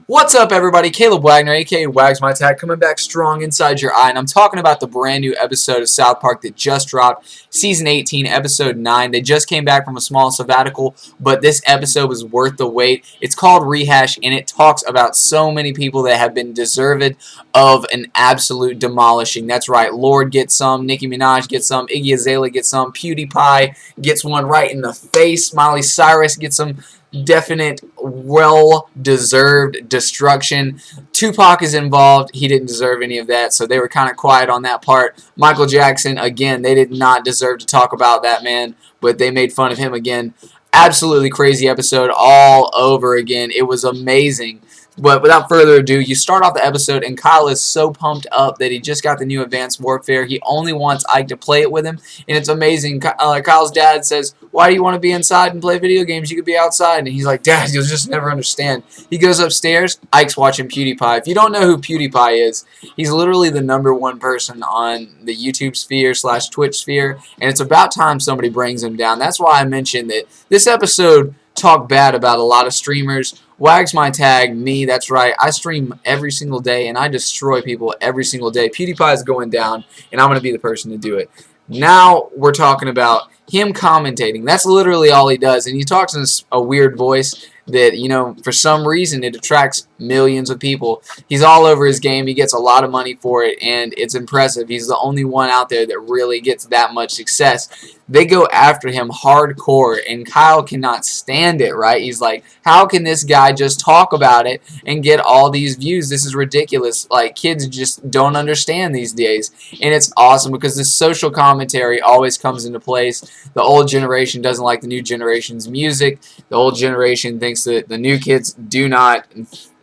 What's up, everybody? Caleb Wagner, aka Wags My Tag, coming back strong inside your eye, and I'm talking about the brand new episode of South Park that just dropped, Season 18, Episode 9. They just came back from a small sabbatical, but this episode was worth the wait. It's called Rehash, and it talks about so many people that have been deserved of an absolute demolishing. That's right, Lord gets some, Nicki Minaj gets some, Iggy Azalea gets some, PewDiePie gets one right in the face, Miley Cyrus gets some definite, well-deserved destruction. Tupac is involved. He didn't deserve any of that, so they were kind of quiet on that part. Michael Jackson, again, they did not deserve to talk about that man, but they made fun of him again. Absolutely crazy episode all over again. It was amazing. But without further ado, you start off the episode, and Kyle is so pumped up that he just got the new Advanced Warfare. He only wants Ike to play it with him, and it's amazing. Kyle's dad says, "Why do you want to be inside and play video games? You could be outside." And he's like, "Dad, you'll just never understand." He goes upstairs. Ike's watching PewDiePie. If you don't know who PewDiePie is, he's literally the #1 person on the YouTube sphere / Twitch sphere, and it's about time somebody brings him down. That's why I mentioned that this episode talked bad about a lot of streamers. Wags My Tag, me, that's right. I stream every single day, and I destroy people every single day. PewDiePie is going down, and I'm going to be the person to do it. Now we're talking about him commentating. That's literally all he does, and he talks in a weird voice that, you know, for some reason it attracts millions of people. He's all over his game. He gets a lot of money for it, and it's impressive. He's the only one out there that really gets that much success. They go after him hardcore, and Kyle cannot stand it, right? He's like, how can this guy just talk about it and get all these views? This is ridiculous. Like, kids just don't understand these days. And it's awesome because this social commentary always comes into place. The old generation doesn't like the new generation's music. The old generation thinks that the new kids do not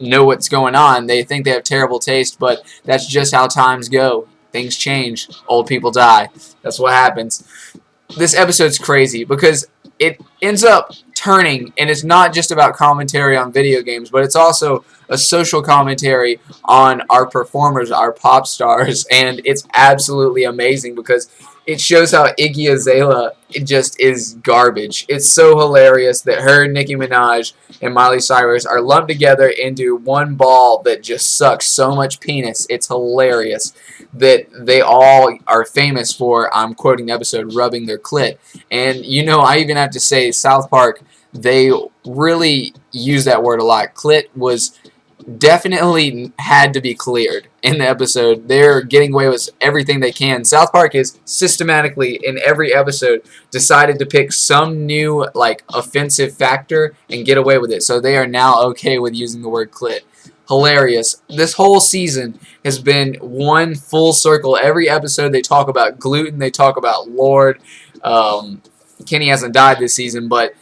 know what's going on. They think they have terrible taste, but that's just how times go. Things change. Old people die. That's what happens. This episode's crazy because it ends up turning, and it's not just about commentary on video games, but it's also a social commentary on our performers, our pop stars, and it's absolutely amazing because it shows how Iggy Azalea just is garbage. It's so hilarious that her, Nicki Minaj, and Miley Cyrus are lumped together into one ball that just sucks so much penis. It's hilarious that they all are famous for, I'm quoting the episode, rubbing their clit. And, you know, I even have to say, South Park, they really use that word a lot. Clit was definitely had to be cleared in the episode. They're getting away with everything they can. South Park is systematically, in every episode, decided to pick some new, like, offensive factor and get away with it. So they are now okay with using the word clit. Hilarious. This whole season has been one full circle. Every episode they talk about gluten, they talk about Lord. Kenny hasn't died this season, but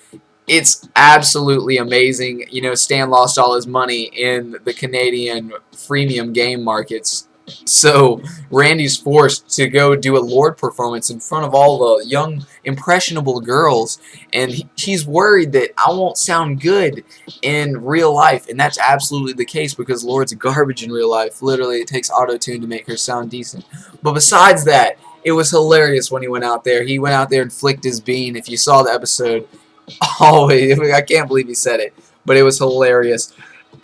it's absolutely amazing. You know, Stan lost all his money in the Canadian freemium game markets. So Randy's forced to go do a Lord performance in front of all the young, impressionable girls. And he's worried that I won't sound good in real life. And that's absolutely the case because Lord's garbage in real life. Literally, it takes auto-tune to make her sound decent. But besides that, it was hilarious when he went out there. He went out there and flicked his bean. If you saw the episode, always, I can't believe he said it, but it was hilarious.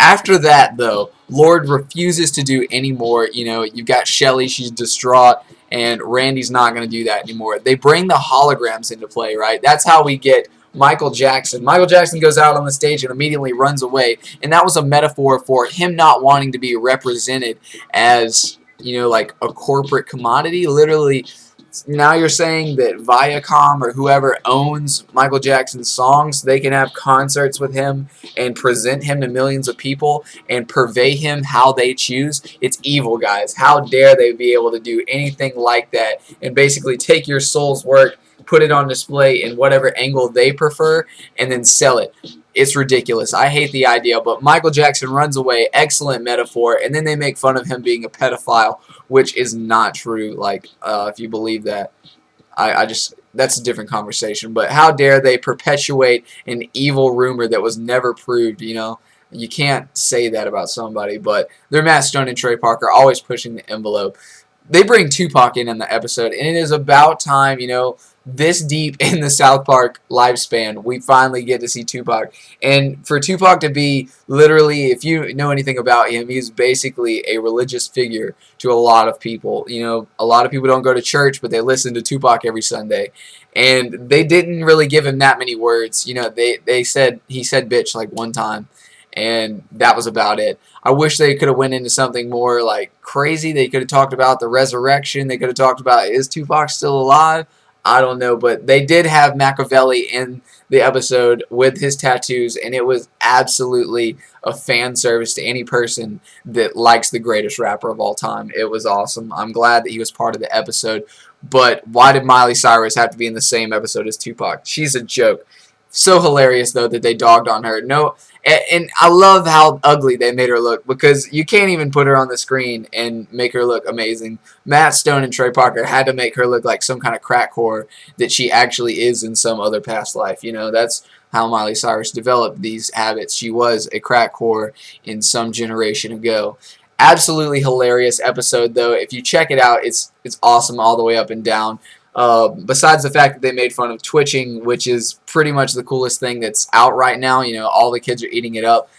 After that, though, Lord refuses to do any more. You know, you've got Shelly, she's distraught, and Randy's not going to do that anymore. They bring the holograms into play, right? That's how we get Michael Jackson. Michael Jackson goes out on the stage and immediately runs away, and that was a metaphor for him not wanting to be represented as, you know, like a corporate commodity. Literally, now you're saying that Viacom or whoever owns Michael Jackson's songs, they can have concerts with him and present him to millions of people and purvey him how they choose. It's evil, guys. How dare they be able to do anything like that and basically take your soul's work, put it on display in whatever angle they prefer, and then sell it. It's ridiculous. I hate the idea, but Michael Jackson runs away. Excellent metaphor. And then they make fun of him being a pedophile, which is not true. Like, if you believe that, I just, that's a different conversation. But how dare they perpetuate an evil rumor that was never proved, you know? You can't say that about somebody, but they're Matt Stone and Trey Parker, always pushing the envelope. They bring Tupac in the episode, and it is about time, you know. this deep in the South Park lifespan, we finally get to see Tupac. And for Tupac to be literally, if you know anything about him, he's basically a religious figure to a lot of people. You know, a lot of people don't go to church, but they listen to Tupac every Sunday. And they didn't really give him that many words. You know, he said bitch like one time, and that was about it. I wish they could have went into something more like crazy. They could have talked about the resurrection. They could have talked about, is Tupac still alive? I don't know, but they did have Machiavelli in the episode with his tattoos, and it was absolutely a fan service to any person that likes the greatest rapper of all time. It was awesome. I'm glad that he was part of the episode, but why did Miley Cyrus have to be in the same episode as Tupac? She's a joke. So hilarious, though, that they dogged on her. No, and I love how ugly they made her look, because you can't even put her on the screen and make her look amazing. Matt Stone and Trey Parker had to make her look like some kind of crack whore that she actually is in some other past life. You know, that's how Miley Cyrus developed these habits. She was a crack whore in some generation ago. Absolutely hilarious episode, though. If you check it out, it's awesome all the way up and down. Besides the fact that they made fun of twitching, which is pretty much the coolest thing that's out right now. You know, all the kids are eating it up.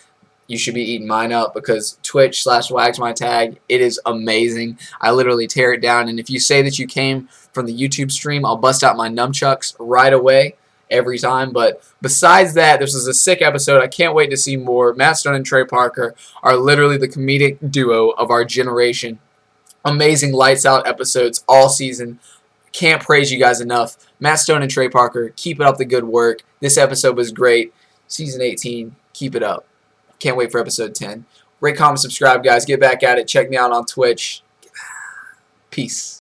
You should be eating mine up, because Twitch/WagsMyTag, it is amazing. I literally tear it down, and if you say that you came from the YouTube stream, I'll bust out my nunchucks right away every time. But besides that, this was a sick episode. I can't wait to see more. Matt Stone and Trey Parker are literally the comedic duo of our generation. Amazing lights out episodes all season. Can't praise you guys enough. Matt Stone and Trey Parker, keep up the good work. This episode was great. Season 18, keep it up. Can't wait for episode 10. Rate, comment, subscribe, guys. Get back at it. Check me out on Twitch. Peace.